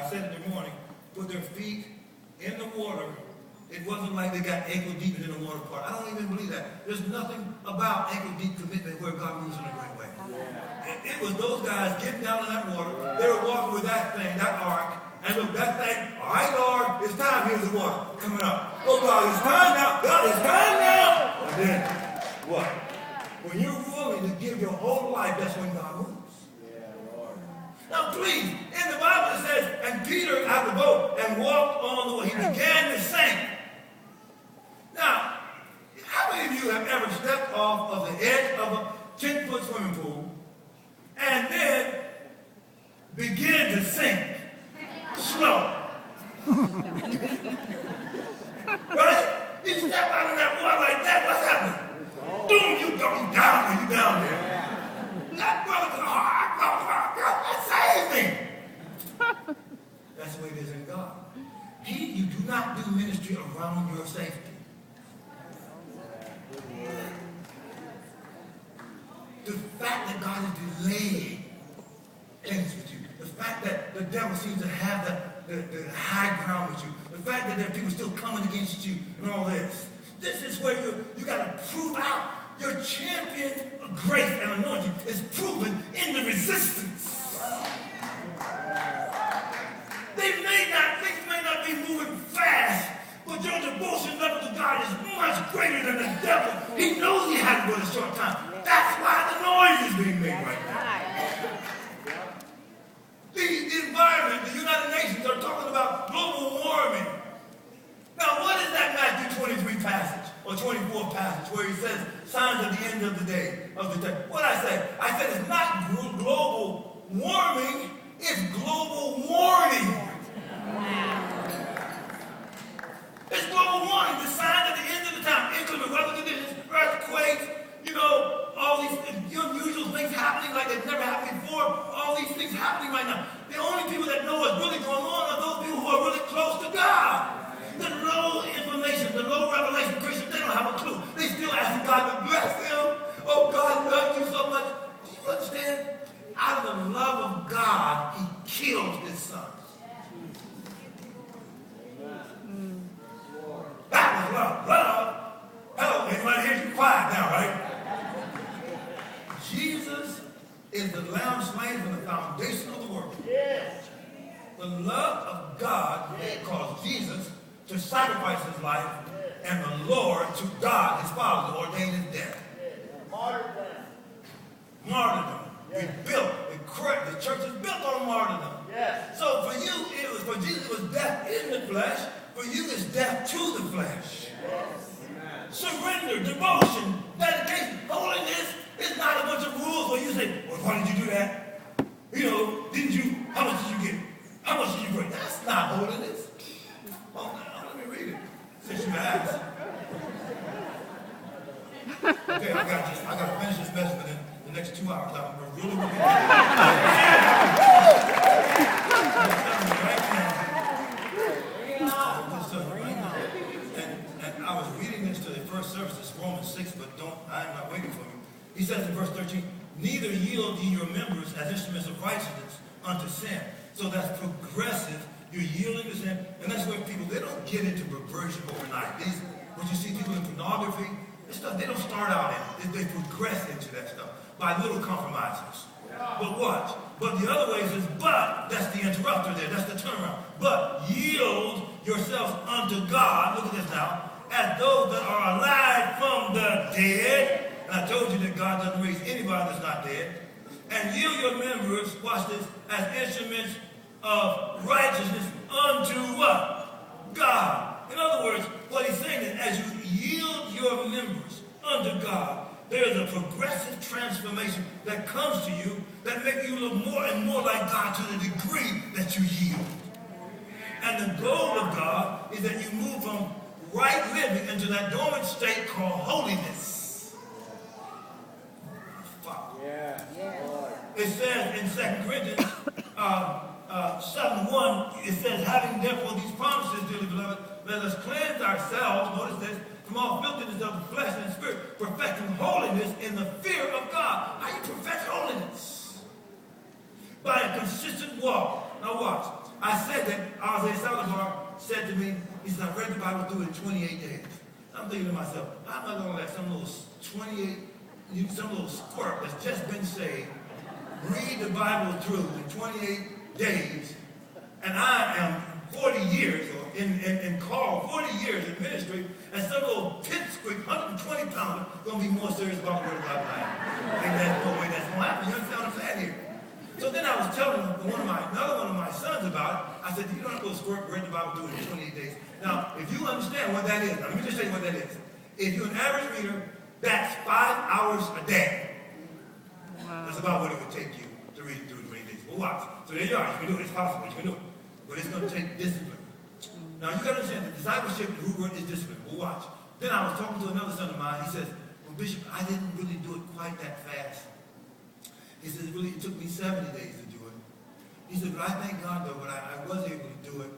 I said in the morning, put their feet in the water. It wasn't like they got ankle deep in the water part. I don't even believe that. There's nothing about ankle deep commitment where God moves in a great way. It was those guys getting down in that water. They were walking with that thing, that ark. And look, that thing, all right, Lord, it's time. Here's the water coming up. Oh, God, it's time now. God, it's time now. And then, what? When you're willing to give your whole life, that's when God moves. Now, please, in the Bible it says, and Peter out the boat and walked on the water. He began to sink. Now, how many of you have ever stepped off of the edge of a 10-foot swimming pool and then begin to sink slow? Right? You step out of that water like that, what's happening? Boom, you go down when you're down there. That brother, that saved me. That's the way it is in God. You do not do ministry around your safety. The fact that God is delaying things with you, the fact that the devil seems to have the high ground with you, the fact that there are people still coming against you and all this. This is where you got to prove out your champion grace and anointing is proven in the resistance. Things may not be moving fast, but your devotion level to God is much greater than the devil. He knows he has but a short time. That's why the noise is being made right now. The environment, the United Nations are talking about global warming. Now, what is that Matthew 23 passage, or 24 passage, where he says, signs at the end of the day, of the day? What I say? I said it's not global warming, it's global warning. It's global warning, the sign at the end of the time, inclement weather conditions, earthquakes, all these unusual things happening like they've never happened before, all these things happening right now. The only people that know what's really going on are those people who are really close to God. The low information, the low revelation Christians, they don't have a clue. They still ask God to bless them. Oh, God loves you so much. Do you understand? Out of the love of God, he killed his son. That was love. Love. Hello, anybody here? You quiet now, right? Jesus is the lamb slain from the foundation of the world. Yes. The love of God caused Jesus to sacrifice his life, and the Lord to God, his Father, ordained his death. Martyrdom. Martyrdom. We built, the church is built on martyrdom. Yes. So for you, for Jesus, it was death in the flesh. For you, it's death to the flesh. Yes. Surrender, devotion, dedication, holiness is not a bunch of rules where you say, well, why did you do that? Didn't you? How much did you get? How much did you bring? That's not holiness. Oh, now, let me read it. Since you asked. Okay, I got to finish this message within the next 2 hours. I'm really looking And I was reading this to the first service. It's Romans 6, but I'm not waiting for you. He says in verse 13, neither yield ye your members as instruments of righteousness unto sin. So that's progressive. You're yielding to sin. And that's where people, they don't get into perversion overnight. When you see people in pornography, stuff, they don't start out in it. They progress into that stuff by little compromises. But watch. But the other way is, but, that's the interrupter there. That's the turnaround. But yield yourselves unto God. Look at this now. As those that are alive from the dead. And I told you that God doesn't raise anybody that's not dead. And yield your members, watch this, as instruments of righteousness unto what? God. In other words, what he's saying is, as you yield your members unto God, there is a progressive transformation that comes to you that makes you look more and more like God to the degree that you yield. And the goal of God is that you move from right living into that dormant state called holiness. Yeah. It says in 2 Corinthians 7:1, it says, having therefore these promises, dearly beloved, let us cleanse ourselves, notice this, from all filthiness of the flesh and spirit, perfecting holiness in the fear of God. How you perfect holiness? By a consistent walk. Now watch. I said that Isaiah Salazar said to me, he said, I read the Bible through in 28 days. I'm thinking to myself, I'm not going to let some little squirt that's just been saved read the Bible through in 28 days, and I am 40 years in call, 40 years in ministry, and some little pipsqueak, 120 pounder, going to be more serious about the word of God than I am. And there's no way that's going to happen. You understand what I'm saying here? So then I was telling another one of my sons about it. I said, you don't have to go squirt, read the Bible through in 28 days. Now, if you understand what that is, now let me just tell you what that is. If you're an average reader, that's 5 hours a day. Wow. That's about what it would take you to read through 20 days. Well, watch. So there you are. You can do it. It's possible. You can do it. But it's going to take discipline. Now, you got to understand that discipleship and root word is discipline. Well, watch. Then I was talking to another son of mine. He says, well, Bishop, I didn't really do it quite that fast. He says, really, it took me 70 days to do it. He said, but I thank God, though, but I was able to do it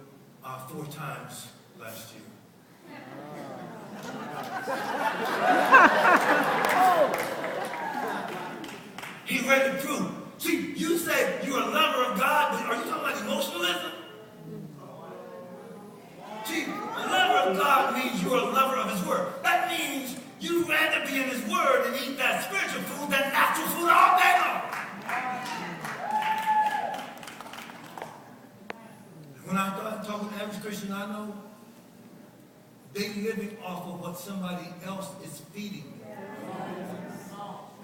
4 times last year. He read it through. See, you say you're a lover of God, but are you talking about emotionalism? See, a lover of God means you're a lover of His Word. That means you'd rather be in His Word and eat that spiritual food than natural food all day long. When I start talking to average Christian I know, they living off of what somebody else is feeding them.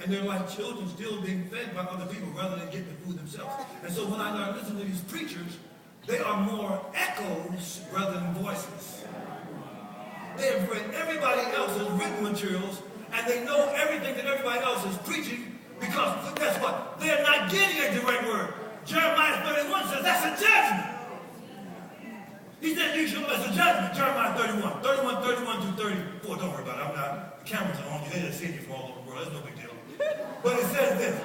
And they're like children still being fed by other people rather than getting the food themselves. And so when I listen to these preachers, they are more echoes rather than voices. They have read everybody else's written materials, and they know everything that everybody else is preaching, because guess what? They're not getting a direct word. Jeremiah 31 says that's a judgment. He said you should, it's a judgment. Jeremiah 31 through 34. Don't worry about it. I'm not, the cameras are on you. They're just seeing you from all over the world. That's no big deal. But it says this.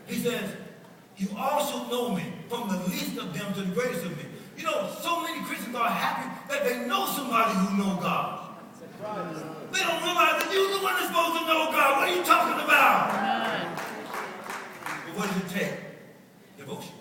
He says, you also know me, from the least of them to the greatest of me. You know, so many Christians are happy that they know somebody who knows God. They don't realize that you're the one that's supposed to know God. What are you talking about? But what does it take? Devotion.